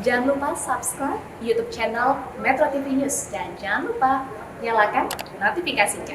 Jangan lupa subscribe YouTube channel Metro TV News dan jangan lupa nyalakan notifikasinya.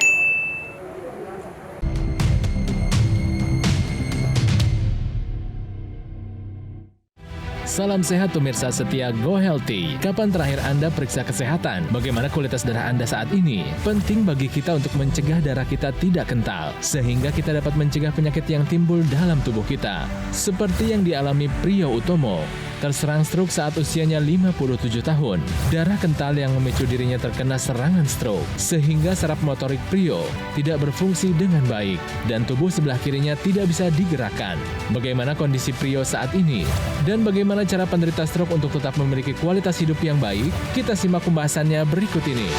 Salam sehat pemirsa setia Go Healthy. Kapan terakhir Anda periksa kesehatan? Bagaimana kualitas darah Anda saat ini? Penting bagi kita untuk mencegah darah kita tidak kental, sehingga kita dapat mencegah penyakit yang timbul dalam tubuh kita. Seperti yang dialami Priyo Utomo, terserang stroke saat usianya 57 tahun. Darah kental yang memicu dirinya terkena serangan stroke, sehingga saraf motorik Priyo tidak berfungsi dengan baik, dan tubuh sebelah kirinya tidak bisa digerakkan. Bagaimana kondisi Priyo saat ini? Dan bagaimana cara penderita stroke untuk tetap memiliki kualitas hidup yang baik? Kita simak pembahasannya berikut ini.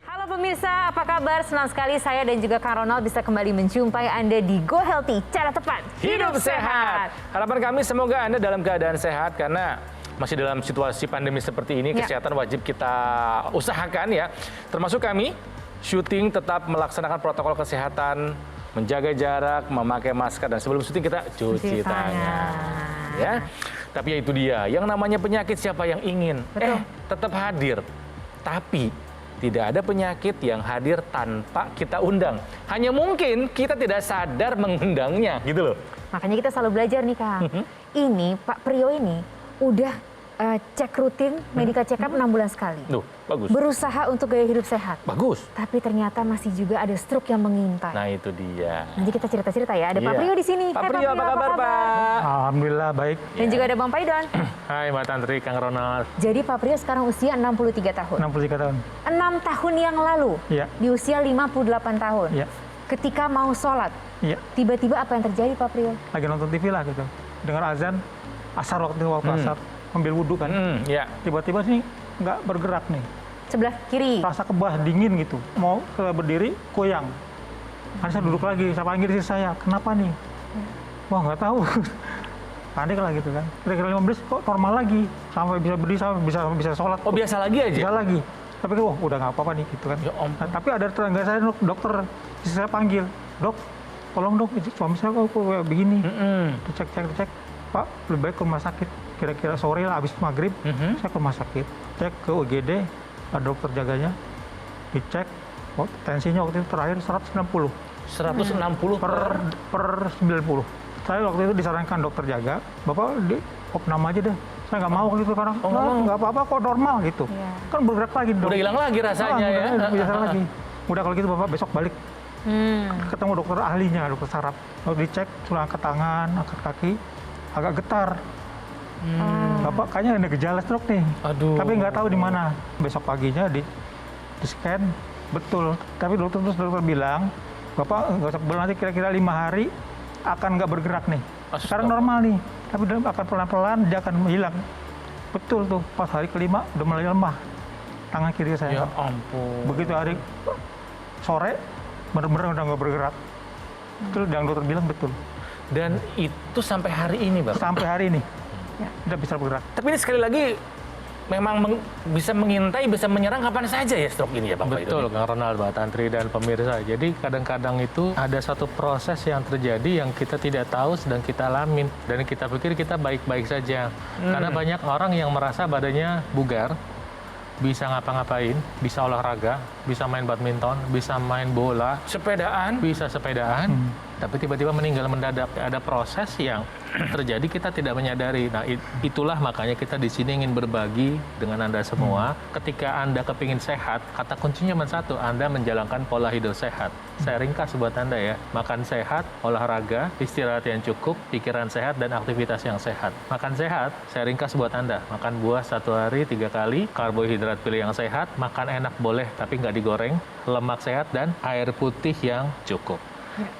Halo pemirsa, apa kabar? Senang sekali saya dan juga Kang Ronald bisa kembali menjumpai Anda di Go Healthy, cara tepat Hidup sehat. Harapan kami semoga Anda dalam keadaan sehat karena masih dalam situasi pandemi seperti ini, kesehatan wajib kita usahakan ya. Termasuk kami, syuting tetap melaksanakan protokol kesehatan, menjaga jarak, memakai masker, dan sebelum syuting kita cuci tangan. Ya, tapi ya itu dia, yang namanya penyakit siapa yang ingin? Tetap hadir. Tapi tidak ada penyakit yang hadir tanpa kita undang. Hanya mungkin kita tidak sadar mengundangnya, gitu loh. Makanya kita selalu belajar nih Kang. Ini Pak Priyo ini udah cek rutin medical check up 6 bulan sekali. Duh, bagus. Berusaha untuk gaya hidup sehat. Bagus. Tapi ternyata masih juga ada stroke yang mengintai. Nah itu dia. Nanti kita cerita-cerita ya. Ada Pak Iya. Priyo di sini. Pak Hai, Priyo, apa kabar Pak? Alhamdulillah baik. Dan juga ada Bang Paidon. Hai Mbak Tantri, Kang Ronald. Jadi Pak Priyo sekarang usia 63 tahun. 63 tahun. 6 tahun yang lalu, Iya. di usia 58 tahun. Iya. Ketika mau sholat, Iya. tiba-tiba apa yang terjadi Pak Priyo? Lagi nonton TV lah gitu. Dengar azan, asar waktu asar, ambil wudhu kan. Ya. Tiba-tiba sih nggak bergerak nih. Sebelah kiri. Rasa kebah dingin gitu. Mau berdiri, goyang. Kan saya duduk lagi, saya panggil istri saya, kenapa nih? Wah nggak tahu. Panik lah gitu kan. Kira-kira 15 kok normal lagi. Sampai bisa berdiri, sampai bisa sholat. Oh biasa lagi aja? Bisa lagi. Tapi wah udah nggak apa-apa nih gitu kan. Ya ampun. Nah, tapi ada tetangga saya dokter, istri saya panggil, dok, tolong dok, suami saya kok kayak begini. Dicek, Pak, lebih baik ke rumah sakit. Kira-kira sore lah, habis maghrib, saya ke rumah sakit. Cek ke UGD, ada dokter jaganya, dicek, tensinya waktu itu terakhir 160. 160 per 90. Saya waktu itu disarankan dokter jaga, Bapak di opnam aja deh. Saya nggak mau waktu itu karena nggak apa-apa kok normal gitu. Iya. Kan bergerak lagi dok. Udah hilang lagi rasanya ya. Biasa lagi. Udah kalau gitu Bapak besok balik. Ketemu dokter ahlinya, dokter saraf. Lalu dicek, suruh angkat tangan, angkat kaki, agak getar. Bapak kayaknya ada gejala stroke nih. Aduh. Tapi nggak tahu di mana. Besok paginya di scan, betul. Tapi dokter bilang, Bapak nggak usah nanti kira-kira 5 hari akan nggak bergerak nih. Sekarang normal nih, tapi akan pelan-pelan dia akan hilang. Betul tuh, pas hari kelima udah mulai lemah tangan kiri saya. Ya ampun. Begitu hari sore, benar-benar udah nggak bergerak. Betul, yang dokter bilang betul. Dan itu sampai hari ini, Bang? Sampai hari ini, udah bisa bergerak. Tapi ini sekali lagi, memang bisa mengintai, bisa menyerang kapan saja ya stroke ini ya, Bang? Betul, Kang Ronald, Mbak Tantri, dan pemirsa. Jadi kadang-kadang itu ada satu proses yang terjadi yang kita tidak tahu sedang kita alamin. Dan kita pikir kita baik-baik saja. Karena banyak orang yang merasa badannya bugar, bisa ngapa-ngapain, bisa olahraga, bisa main badminton, bisa main bola, Sepedaan? bisa sepedaan, tapi tiba-tiba meninggal mendadak. Ada proses yang terjadi kita tidak menyadari. Nah, itulah makanya kita di sini ingin berbagi dengan Anda semua. Ketika Anda kepingin sehat, kata kuncinya cuma satu, Anda menjalankan pola hidup sehat. Saya ringkas buat Anda ya. Makan sehat, olahraga, istirahat yang cukup, pikiran sehat, dan aktivitas yang sehat. Makan sehat, saya ringkas buat Anda. Makan buah 1 hari 3 kali, karbohidrat pilih yang sehat, makan enak boleh tapi nggak digoreng, lemak sehat, dan air putih yang cukup.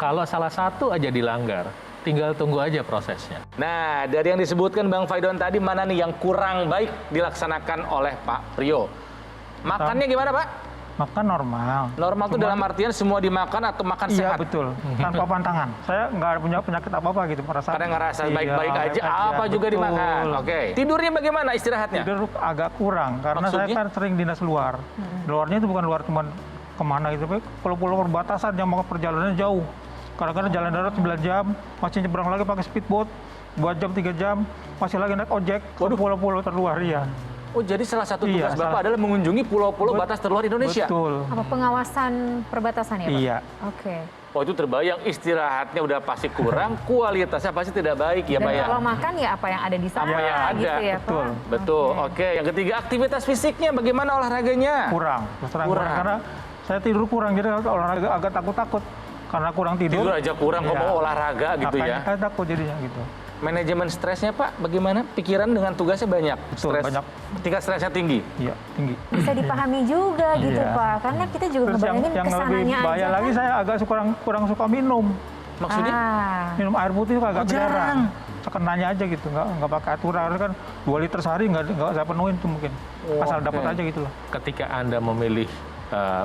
Kalau salah satu aja dilanggar, tinggal tunggu aja prosesnya. Nah, dari yang disebutkan Bang Faidon tadi, mana nih yang kurang baik dilaksanakan oleh Pak Priyo? Makannya gimana, Pak? Makan normal. Normal itu dalam artian semua dimakan atau makan Iya sehat? betul, tanpa pantangan. Saya nggak punya penyakit apa-apa gitu merasa. Kadang ngerasa Iya, baik-baik aja, apa juga betul. dimakan. Oke. Tidurnya bagaimana istirahatnya? Tidur agak kurang karena Maksudnya? saya kan sering dinas luar. Luarnya itu bukan luar cuma kemana gitu, tapi pulau-pulau perbatasan yang mau perjalanannya jauh. Kadang-kadang jalan darat 9 jam, masih nyebrang lagi pakai speedboat. 2 jam, 3 jam, masih lagi naik ojek ke pulau-pulau terluar, iya. Oh, jadi salah satu tugas Iya, Bapak adalah mengunjungi pulau-pulau batas terluar Indonesia? Betul. Apa pengawasan perbatasan ya Pak? Iya. Oke. Oh, itu terbayang istirahatnya udah pasti kurang, kualitasnya pasti tidak baik ya Dan Pak ya? kalau makan ya apa yang ada di sana Apa yang ada, gitu ya betul. Pak? Betul, oke. Yang ketiga, aktivitas fisiknya bagaimana olahraganya? Kurang, terus terang Kurang. karena saya tidur kurang, jadi olahraga agak takut-takut. Karena kurang tidur. Tidur aja kurang, kok Iya. mau olahraga gitu Makanya ya? saya takut jadinya gitu. Manajemen stresnya Pak, bagaimana? Pikiran dengan tugasnya banyak? Betul, banyak. Tingkat stresnya tinggi? Iya, tinggi. Bisa dipahami juga gitu Iya. Pak, karena kita juga Terus ngebayangin yang lebih kesananya bahaya aja lagi, kan. saya agak kurang suka minum. Maksudnya? Minum air putih itu agak Oh, jarang. jarang. Sekenanya aja gitu, nggak pakai aturan. Harus kan 2 liter sehari nggak saya penuhin tuh mungkin. Oh, Asal oke. dapat aja gitu loh. Ketika Anda memilih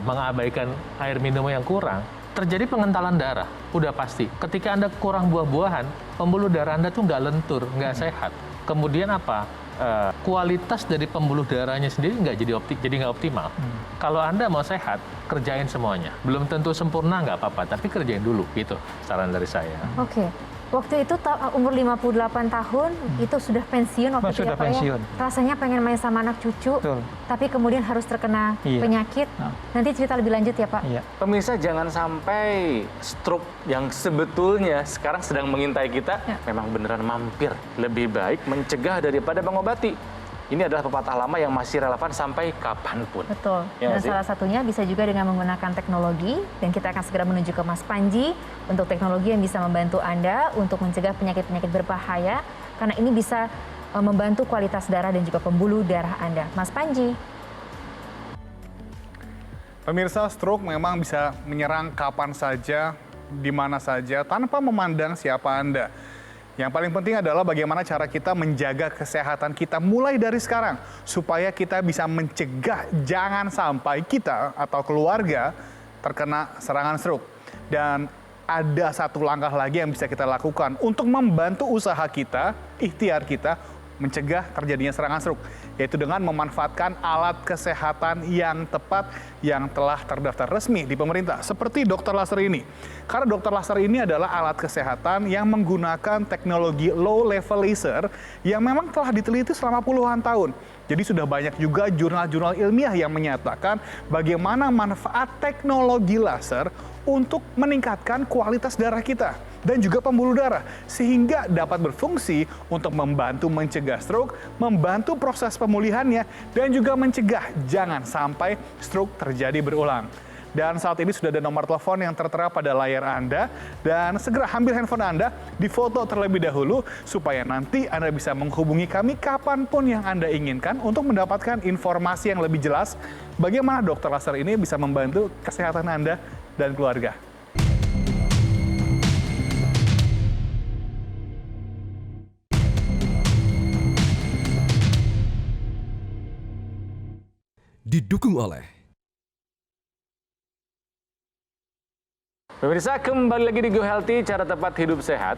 mengabaikan air minum yang kurang, terjadi pengentalan darah, udah pasti. Ketika Anda kurang buah-buahan, pembuluh darah Anda tuh nggak lentur, nggak sehat. Kemudian apa? Kualitas dari pembuluh darahnya sendiri jadi nggak optimal. Kalau Anda mau sehat, kerjain semuanya. Belum tentu sempurna nggak apa-apa, tapi kerjain dulu. Gitu saran dari saya. Oke. Waktu itu umur 58 tahun, itu sudah pensiun waktu itu Sudah ya Pak pensiun. ya? Rasanya pengen main sama anak cucu, Betul. tapi kemudian harus terkena Iya. penyakit. Nah. Nanti cerita lebih lanjut ya Pak. Iya. Pemirsa, jangan sampai stroke yang sebetulnya sekarang sedang mengintai kita Ya. memang beneran mampir. Lebih baik mencegah daripada mengobati. Ini adalah pepatah lama yang masih relevan sampai kapanpun. Betul. Ya Dan sih? salah satunya bisa juga dengan menggunakan teknologi. Dan kita akan segera menuju ke Mas Panji untuk teknologi yang bisa membantu Anda untuk mencegah penyakit-penyakit berbahaya. Karena ini bisa membantu kualitas darah dan juga pembuluh darah Anda. Mas Panji. Pemirsa, stroke memang bisa menyerang kapan saja, di mana saja, tanpa memandang siapa Anda. Yang paling penting adalah bagaimana cara kita menjaga kesehatan kita mulai dari sekarang, supaya kita bisa mencegah jangan sampai kita atau keluarga terkena serangan stroke. Dan ada satu langkah lagi yang bisa kita lakukan untuk membantu usaha kita, ikhtiar kita, mencegah terjadinya serangan stroke, yaitu dengan memanfaatkan alat kesehatan yang tepat yang telah terdaftar resmi di pemerintah, seperti dokter laser ini. Karena dokter laser ini adalah alat kesehatan yang menggunakan teknologi low level laser yang memang telah diteliti selama puluhan tahun. Jadi sudah banyak juga jurnal-jurnal ilmiah yang menyatakan bagaimana manfaat teknologi laser untuk meningkatkan kualitas darah kita dan juga pembuluh darah, sehingga dapat berfungsi untuk membantu mencegah stroke, membantu proses pemulihannya, dan juga mencegah jangan sampai stroke terjadi berulang. Dan saat ini sudah ada nomor telepon yang tertera pada layar Anda, dan segera ambil handphone Anda, difoto terlebih dahulu, supaya nanti Anda bisa menghubungi kami kapanpun yang Anda inginkan untuk mendapatkan informasi yang lebih jelas bagaimana dokter laser ini bisa membantu kesehatan Anda dan keluarga. Didukung oleh Pemirsa, kembali lagi di Go Healthy, cara tepat hidup sehat.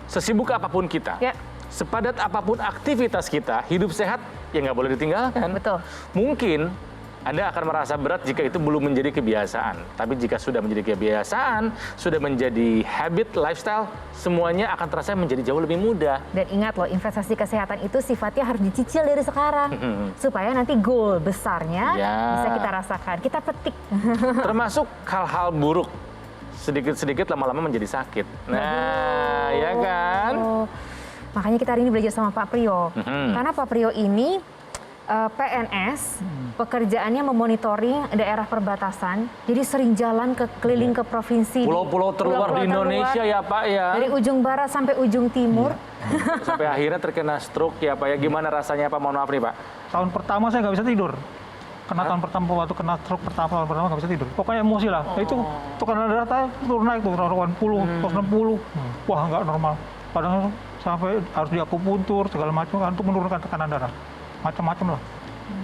Sesibuk apapun kita, Ya. sepadat apapun aktivitas kita, hidup sehat ya nggak boleh ditinggalkan. Betul. Mungkin Anda akan merasa berat jika itu belum menjadi kebiasaan. Tapi jika sudah menjadi kebiasaan, sudah menjadi habit, lifestyle, semuanya akan terasa menjadi jauh lebih mudah. Dan ingat loh, investasi kesehatan itu sifatnya harus dicicil dari sekarang. Supaya nanti goal besarnya Ya. bisa kita rasakan. Kita petik. Termasuk hal-hal buruk. Sedikit-sedikit lama-lama menjadi sakit. Nah, ya kan? Oh. Makanya kita hari ini belajar sama Pak Priyo. Karena Pak Priyo ini PNS, pekerjaannya memonitoring daerah perbatasan. Jadi sering jalan keliling ke provinsi. Pulau-pulau terluar di Indonesia ya Pak ya. Dari ujung barat sampai ujung timur. Sampai akhirnya terkena stroke ya Pak ya. Gimana rasanya Pak? Mohon maaf nih Pak. Tahun pertama saya nggak bisa tidur. Karena tahun pertama waktu kena stroke tahun pertama nggak bisa tidur. Pokoknya emosi lah. Itu tekanan darah saya turun naik tuh 80, 160. Wah nggak normal. Padahal sampai harus diakupuntur segala macam kan untuk menurunkan tekanan darah. Macam-macam lah.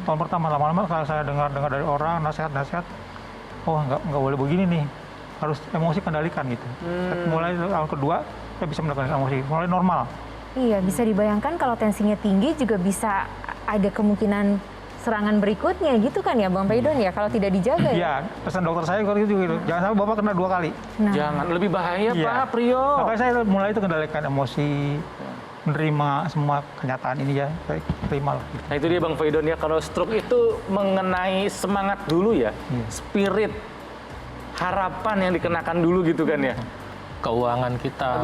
Tahun pertama lama-lama kalau saya dengar dari orang nasihat-nasihat, oh nggak boleh begini nih. Harus emosi kendalikan gitu. Mulai tahun kedua saya bisa mengendalikan emosi. Mulai normal. Iya, bisa dibayangkan kalau tensinya tinggi juga bisa ada kemungkinan serangan berikutnya gitu kan ya Bang Peidon ya, kalau tidak dijaga ya. Iya, pesan dokter saya kalau gitu. Jangan sampai Bapak kena 2 kali. Nah, Jangan, lebih bahaya Iya. Pak Priyo. Makanya saya mulai itu kendalikan emosi. menerima semua kenyataan ini ya, saya terima lah. Nah itu dia Bang Faidon ya, kalau stroke itu mengenai semangat dulu ya, spirit, harapan yang dikenakan dulu gitu kan ya. Keuangan kita,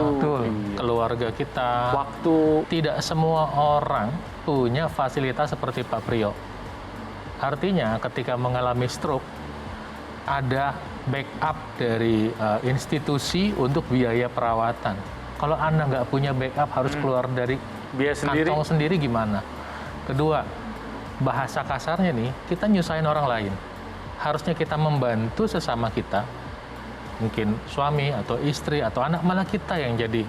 keluarga kita, waktu. Tidak semua orang punya fasilitas seperti Pak Priyo. Artinya ketika mengalami stroke, ada backup dari institusi untuk biaya perawatan. Kalau Anda nggak punya backup, harus keluar dari biaya sendiri. kantong sendiri gimana? Kedua, bahasa kasarnya nih, kita nyusahin orang lain. Harusnya kita membantu sesama kita, mungkin suami atau istri atau anak, malah kita yang jadi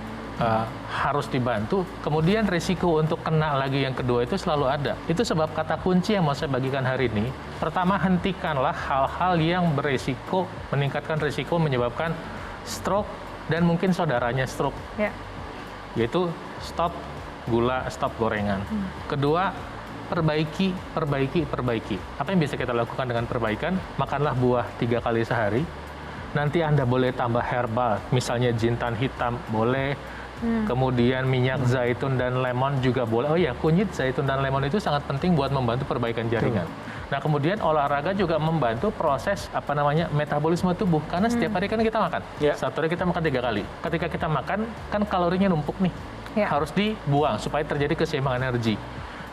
harus dibantu. Kemudian risiko untuk kena lagi yang kedua itu selalu ada. Itu sebab kata kunci yang mau saya bagikan hari ini. Pertama, hentikanlah hal-hal yang beresiko, meningkatkan risiko menyebabkan stroke dan mungkin saudaranya stroke. Ya. Yaitu stop gula, stop gorengan. Kedua, perbaiki. Apa yang bisa kita lakukan dengan perbaikan? Makanlah buah 3 kali sehari. Nanti Anda boleh tambah herbal, misalnya jintan hitam boleh. Kemudian minyak zaitun dan lemon juga boleh. Oh ya, kunyit zaitun dan lemon itu sangat penting buat membantu perbaikan jaringan. Nah, kemudian olahraga juga membantu proses metabolisme tubuh, karena setiap hari kan kita makan. Satu hari kita makan 3 kali. Ketika kita makan kan kalorinya numpuk nih. Harus dibuang supaya terjadi keseimbangan energi.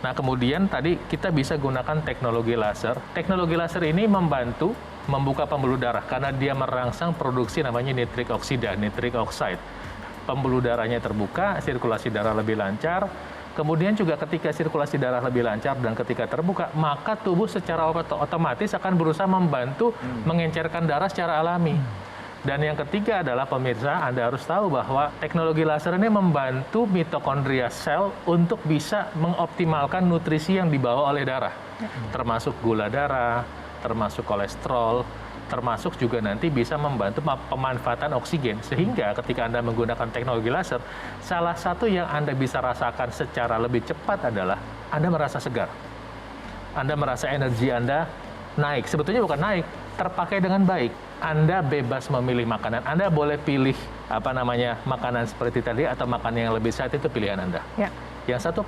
Nah, kemudian tadi kita bisa gunakan teknologi laser. Teknologi laser ini membantu membuka pembuluh darah karena dia merangsang produksi namanya nitrik oksida, nitrik oxide. Pembuluh darahnya terbuka, sirkulasi darah lebih lancar. Kemudian juga ketika sirkulasi darah lebih lancar dan ketika terbuka, maka tubuh secara otomatis akan berusaha membantu mengencerkan darah secara alami. Dan yang ketiga adalah pemirsa, Anda harus tahu bahwa teknologi laser ini membantu mitokondria sel untuk bisa mengoptimalkan nutrisi yang dibawa oleh darah. Termasuk gula darah, termasuk kolesterol, termasuk juga nanti bisa membantu pemanfaatan oksigen. Sehingga ketika Anda menggunakan teknologi laser, salah satu yang Anda bisa rasakan secara lebih cepat adalah Anda merasa segar. Anda merasa energi Anda naik. Sebetulnya bukan naik, terpakai dengan baik. Anda bebas memilih makanan. Anda boleh pilih makanan seperti tadi atau makanan yang lebih sehat, itu pilihan Anda. Yang satu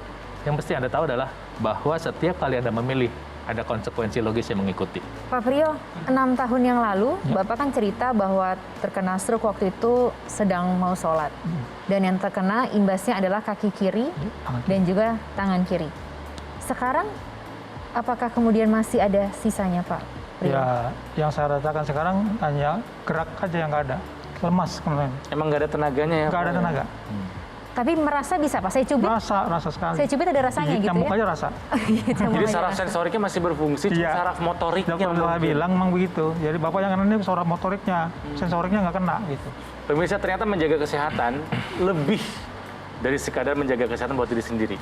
yang mesti Anda tahu adalah bahwa setiap kali Anda memilih, ada konsekuensi logis yang mengikuti. Pak Priyo, 6 tahun yang lalu, Bapak kan cerita bahwa terkena stroke waktu itu sedang mau sholat. Dan yang terkena imbasnya adalah kaki kiri dan juga tangan kiri. Sekarang, apakah kemudian masih ada sisanya, Pak Priyo? Ya, yang saya rasakan sekarang hanya gerak aja yang nggak ada. Lemas kemarin. Emang nggak ada tenaganya ya? Nggak ada tenaga. Tapi merasa bisa, Pak? Saya cubit? Rasa sekali. Saya cubit ada rasanya gitu Nyamuk ya? aja rasa. Jadi saraf sensoriknya masih berfungsi, saraf motoriknya. Dokter bilang memang begitu. Jadi Bapak yang kena ini saraf motoriknya, sensoriknya nggak kena gitu. Pemirsa, ternyata menjaga kesehatan lebih dari sekadar menjaga kesehatan buat diri sendiri.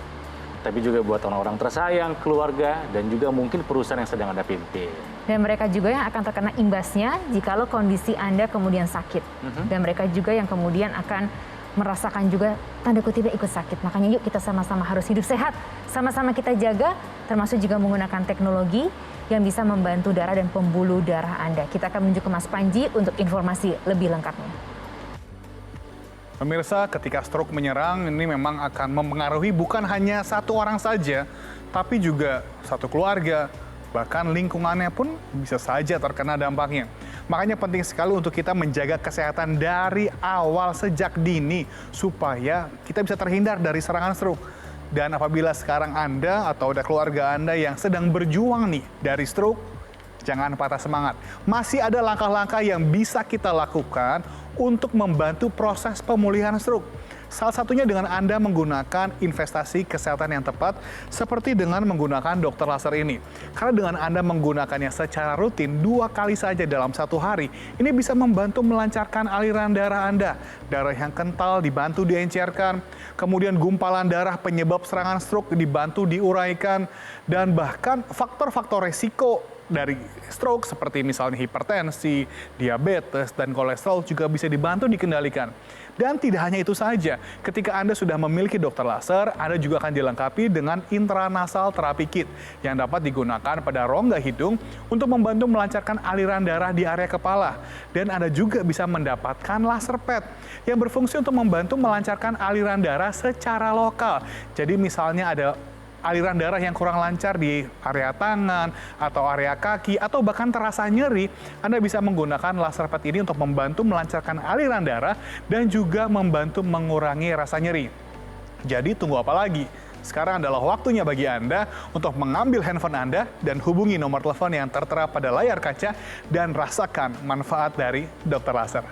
Tapi juga buat orang-orang tersayang, keluarga, dan juga mungkin perusahaan yang sedang Anda pimpin. Dan mereka juga yang akan terkena imbasnya jikalau kondisi Anda kemudian sakit. Dan mereka juga yang kemudian akan merasakan juga tanda kutipnya ikut sakit. Makanya yuk kita sama-sama harus hidup sehat. Sama-sama kita jaga, termasuk juga menggunakan teknologi yang bisa membantu darah dan pembuluh darah Anda. Kita akan menuju ke Mas Panji untuk informasi lebih lengkapnya. Pemirsa, ketika stroke menyerang, ini memang akan mempengaruhi bukan hanya satu orang saja, tapi juga satu keluarga, bahkan lingkungannya pun bisa saja terkena dampaknya. Makanya penting sekali untuk kita menjaga kesehatan dari awal sejak dini supaya kita bisa terhindar dari serangan stroke. Dan apabila sekarang Anda atau ada keluarga Anda yang sedang berjuang nih dari stroke, jangan patah semangat. Masih ada langkah-langkah yang bisa kita lakukan untuk membantu proses pemulihan stroke. Salah satunya dengan Anda menggunakan investasi kesehatan yang tepat, seperti dengan menggunakan dokter laser ini. Karena dengan Anda menggunakannya secara rutin 2 kali saja dalam 1 hari, ini bisa membantu melancarkan aliran darah Anda. Darah yang kental dibantu diencerkan, kemudian gumpalan darah penyebab serangan stroke dibantu diuraikan, dan bahkan faktor-faktor resiko dari stroke seperti misalnya hipertensi, diabetes, dan kolesterol juga bisa dibantu dikendalikan. Dan tidak hanya itu saja, ketika Anda sudah memiliki dokter laser, Anda juga akan dilengkapi dengan intranasal therapy kit yang dapat digunakan pada rongga hidung untuk membantu melancarkan aliran darah di area kepala. Dan Anda juga bisa mendapatkan laser pad yang berfungsi untuk membantu melancarkan aliran darah secara lokal. Jadi misalnya ada aliran darah yang kurang lancar di area tangan atau area kaki atau bahkan terasa nyeri, Anda bisa menggunakan laser pad ini untuk membantu melancarkan aliran darah dan juga membantu mengurangi rasa nyeri. Jadi tunggu apa lagi? Sekarang adalah waktunya bagi Anda untuk mengambil handphone Anda dan hubungi nomor telepon yang tertera pada layar kaca dan rasakan manfaat dari dokter laser.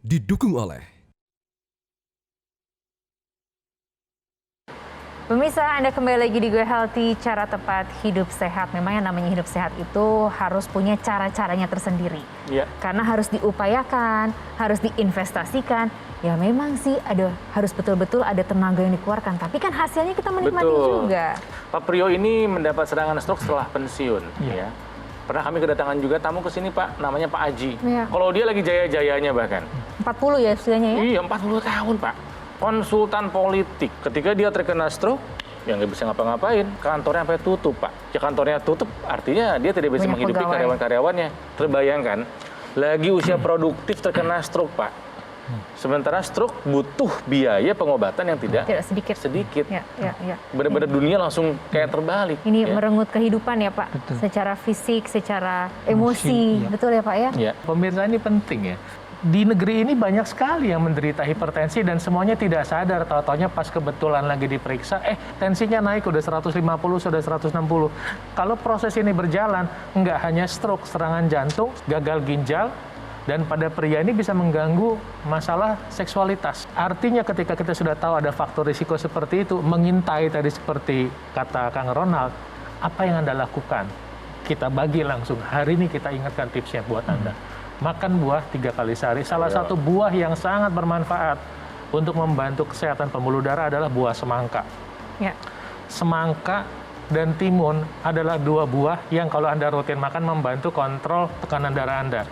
Didukung oleh Pemirsa, Anda kembali lagi di Go Healthy, cara tepat hidup sehat. Memang yang namanya hidup sehat itu harus punya cara-caranya tersendiri. Iya. Karena harus diupayakan, harus diinvestasikan. Ya memang sih harus betul-betul ada tenaga yang dikeluarkan. Tapi kan hasilnya kita menikmati juga. Pak Priyo ini mendapat serangan stroke setelah pensiun. Ya. Pernah kami kedatangan juga tamu ke sini, Pak, namanya Pak Aji. Iya. Kalau dia lagi jaya-jayanya bahkan. 40 ya usianya ya? Iya, 40 tahun, Pak. Konsultan politik. Ketika dia terkena stroke, ya nggak bisa ngapa-ngapain. Kantornya sampai tutup, Pak. Ya kantornya tutup, artinya dia tidak bisa Banyak menghidupi pegawai. karyawan-karyawannya. Terbayangkan, lagi usia produktif terkena stroke, Pak. Sementara stroke butuh biaya pengobatan yang tidak sedikit. Ya. Benar-benar dunia langsung kayak terbalik. Ini ya. merenggut kehidupan ya Pak, secara fisik, secara emosi, betul ya Pak ya? Ya. Pemirsa, ini penting ya. Di negeri ini banyak sekali yang menderita hipertensi dan semuanya tidak sadar. Tahu-taunya pas kebetulan lagi diperiksa, tensinya naik udah 150, sudah 160. Kalau proses ini berjalan, nggak hanya stroke, serangan jantung, gagal ginjal, dan pada pria ini bisa mengganggu masalah seksualitas. Artinya ketika kita sudah tahu ada faktor risiko seperti itu, mengintai tadi seperti kata Kang Ronald, apa yang Anda lakukan? Kita bagi langsung, hari ini kita ingatkan tipsnya buat Anda. Makan buah 3 kali sehari. Salah satu buah yang sangat bermanfaat untuk membantu kesehatan pembuluh darah adalah buah semangka. Ya. Semangka dan timun adalah 2 buah yang kalau Anda rutin makan membantu kontrol tekanan darah Anda.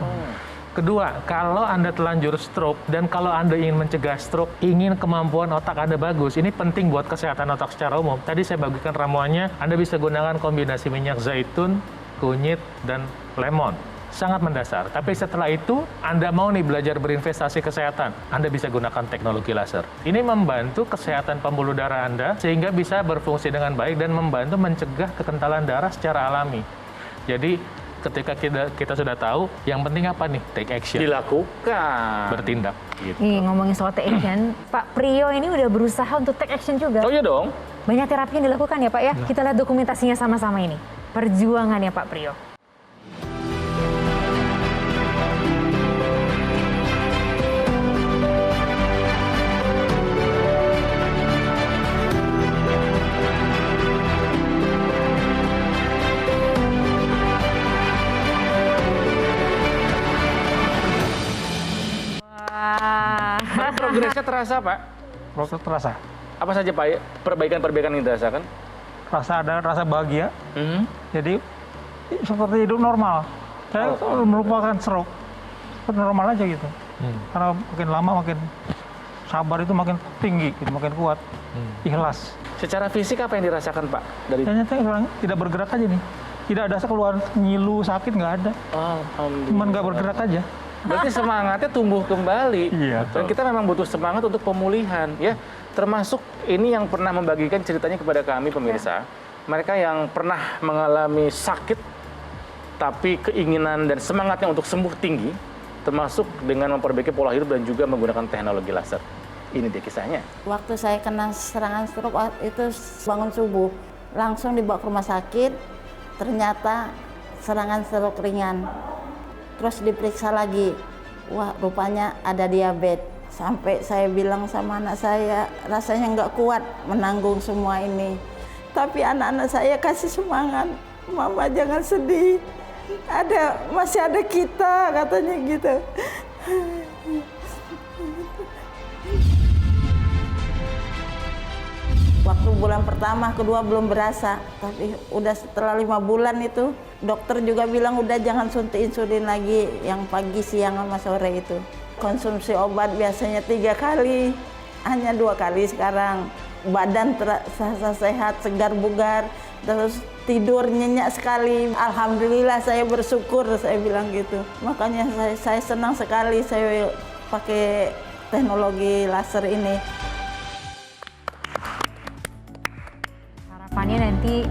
Kedua, kalau Anda telanjur stroke dan kalau Anda ingin mencegah stroke, ingin kemampuan otak Anda bagus, ini penting buat kesehatan otak secara umum. Tadi saya bagikan ramuannya, Anda bisa gunakan kombinasi minyak zaitun, kunyit, dan lemon. Sangat mendasar. Tapi setelah itu, Anda mau nih belajar berinvestasi kesehatan, Anda bisa gunakan teknologi laser. Ini membantu kesehatan pembuluh darah Anda sehingga bisa berfungsi dengan baik dan membantu mencegah kekentalan darah secara alami. Jadi, ketika kita sudah tahu, yang penting apa nih? Take action. Dilakukan. Bertindak. Gitu. Nih ngomongin soal take action, Pak Priyo ini udah berusaha untuk take action juga. Oh iya dong. Banyak terapi yang dilakukan ya Pak ya. Kita lihat dokumentasinya sama-sama ini. Perjuangannya Pak Priyo. Progresnya terasa, Pak? Proses terasa. Apa saja, Pak, perbaikan-perbaikan yang dirasakan? Ada rasa bahagia. Jadi seperti hidup normal. Saya merupakan stroke. Normal aja gitu. Karena makin lama makin sabar itu makin tinggi, gitu, makin kuat. Ikhlas. Secara fisik apa yang dirasakan, Pak? Dari Ternyata orang tidak bergerak aja nih. Tidak ada keluhan ngilu, sakit nggak ada. Alhamdulillah. Cuman nggak bergerak aja. Berarti semangatnya tumbuh kembali. Iya, Dan kita memang butuh semangat untuk pemulihan, ya. Termasuk ini yang pernah membagikan ceritanya kepada kami pemirsa. Mereka yang pernah mengalami sakit, tapi keinginan dan semangatnya untuk sembuh tinggi, termasuk dengan memperbaiki pola hidup dan juga menggunakan teknologi laser. Ini dia kisahnya. Waktu saya kena serangan stroke itu bangun subuh, langsung dibawa ke rumah sakit, ternyata serangan stroke ringan. Terus diperiksa lagi, wah rupanya ada diabetes. Sampai saya bilang sama anak saya, rasanya nggak kuat menanggung semua ini. Tapi anak-anak saya kasih semangat, Mama jangan sedih, masih ada kita, katanya gitu. Waktu bulan pertama, kedua belum berasa, tapi udah setelah 5 bulan itu dokter juga bilang udah jangan suntik insulin lagi yang pagi, siang, sama sore itu. Konsumsi obat biasanya 3 kali, hanya 2 kali sekarang. Badan terasa sehat, segar bugar, terus tidur nyenyak sekali. Alhamdulillah saya bersyukur, saya bilang gitu. Makanya saya senang sekali saya pakai teknologi laser ini. Harapannya nanti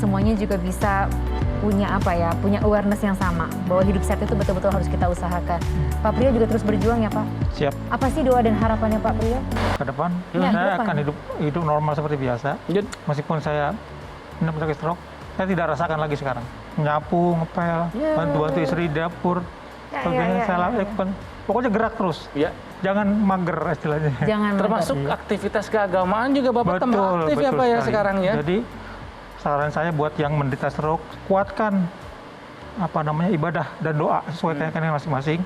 semuanya juga bisa punya punya awareness yang sama bahwa hidup sehat itu betul-betul harus kita usahakan. Pak Priyo juga terus berjuang ya Pak. Siap. Apa sih doa dan harapannya Pak Priyo? Ke depan, Ya, saya ke depan. akan hidup normal seperti biasa. Meskipun saya kena penyakit stroke, saya tidak rasakan lagi sekarang. Nyapu, ngepel, bantu-bantu istri di dapur. Sebagainya saya lakukan. Pokoknya gerak terus. Ya. Jangan mager istilahnya. Jangan Termasuk aktivitas keagamaan juga Bapak tambah aktif ya Pak ya sekali. sekarang ya. Jadi saran saya buat yang menderita stroke, kuatkan ibadah dan doa sesuai keyakinan masing-masing.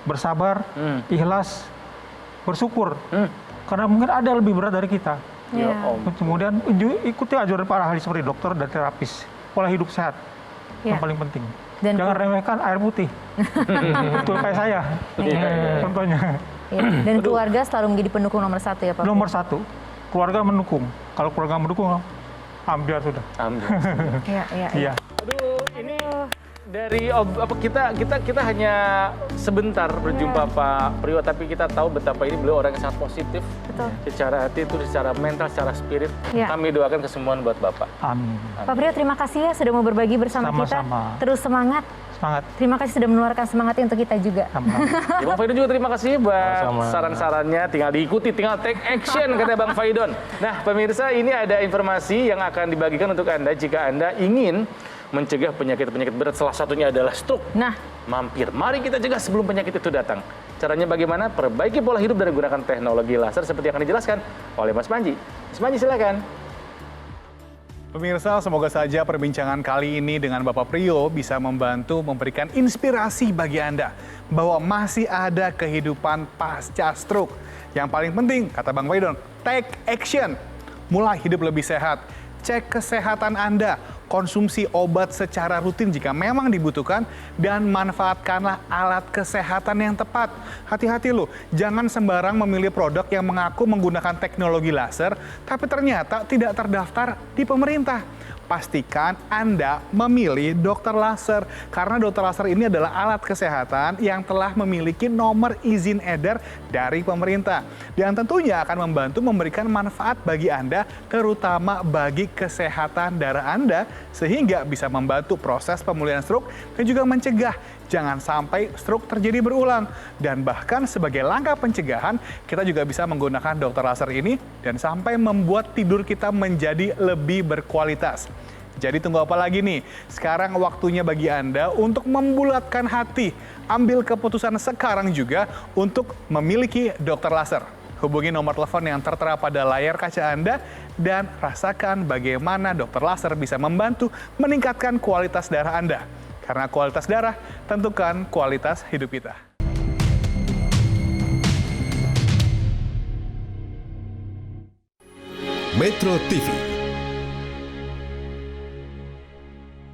Bersabar, ikhlas, bersyukur. Karena mungkin ada yang lebih berat dari kita. Ya. Kemudian ikuti ajaran para ahli seperti dokter dan terapis. Pola hidup sehat yang paling penting. Dan jangan remehkan air putih. Betul kayak saya. Contohnya. Ya. Dan keluarga selalu menjadi pendukung nomor 1 ya Pak. Nomor 1, keluarga mendukung. Kalau keluarga mendukung, ambil sudah. Iya. Aduh, ini dari kita hanya sebentar berjumpa Pak Priyo, tapi kita tahu betapa ini beliau orang yang sangat positif. Betul. Secara hati itu, secara mental, secara spirit. Ya. Kami doakan kesembuhan buat Bapak. Amin. Pak Priyo, terima kasih ya sudah mau berbagi bersama Sama-sama. kita. Terus semangat. Semangat. Terima kasih sudah menularkan semangatnya untuk kita juga. Ya, Bang Faidon juga terima kasih buat Sama-sama. saran-sarannya. Tinggal diikuti, tinggal take action kata Bang Faidon. Nah, pemirsa, ini ada informasi yang akan dibagikan untuk Anda jika Anda ingin mencegah penyakit-penyakit berat. Salah satunya adalah stroke. Nah, Mampir. Mari kita cegah sebelum penyakit itu datang. Caranya bagaimana? Perbaiki pola hidup dan gunakan teknologi laser seperti yang akan dijelaskan oleh Mas Panji. Mas Panji, silakan. Pemirsa, semoga saja perbincangan kali ini dengan Bapak Priyo bisa membantu memberikan inspirasi bagi Anda bahwa masih ada kehidupan pasca stroke. Yang paling penting, kata Bang Faidon, take action. Mulai hidup lebih sehat. Cek kesehatan Anda, konsumsi obat secara rutin jika memang dibutuhkan, dan manfaatkanlah alat kesehatan yang tepat. Hati-hati loh, jangan sembarang memilih produk yang mengaku menggunakan teknologi laser, tapi ternyata tidak terdaftar di pemerintah. Pastikan Anda memilih dokter laser, karena dokter laser ini adalah alat kesehatan yang telah memiliki nomor izin edar dari pemerintah. Dan tentunya akan membantu memberikan manfaat bagi Anda, terutama bagi kesehatan darah Anda, sehingga bisa membantu proses pemulihan stroke dan juga mencegah jangan sampai stroke terjadi berulang. Dan bahkan sebagai langkah pencegahan, kita juga bisa menggunakan dokter laser ini dan sampai membuat tidur kita menjadi lebih berkualitas. Jadi tunggu apa lagi nih? Sekarang waktunya bagi Anda untuk membulatkan hati. Ambil keputusan sekarang juga untuk memiliki dokter laser. Hubungi nomor telepon yang tertera pada layar kaca Anda dan rasakan bagaimana dokter laser bisa membantu meningkatkan kualitas darah Anda. Karena kualitas darah tentukan kualitas hidup kita. Metro TV.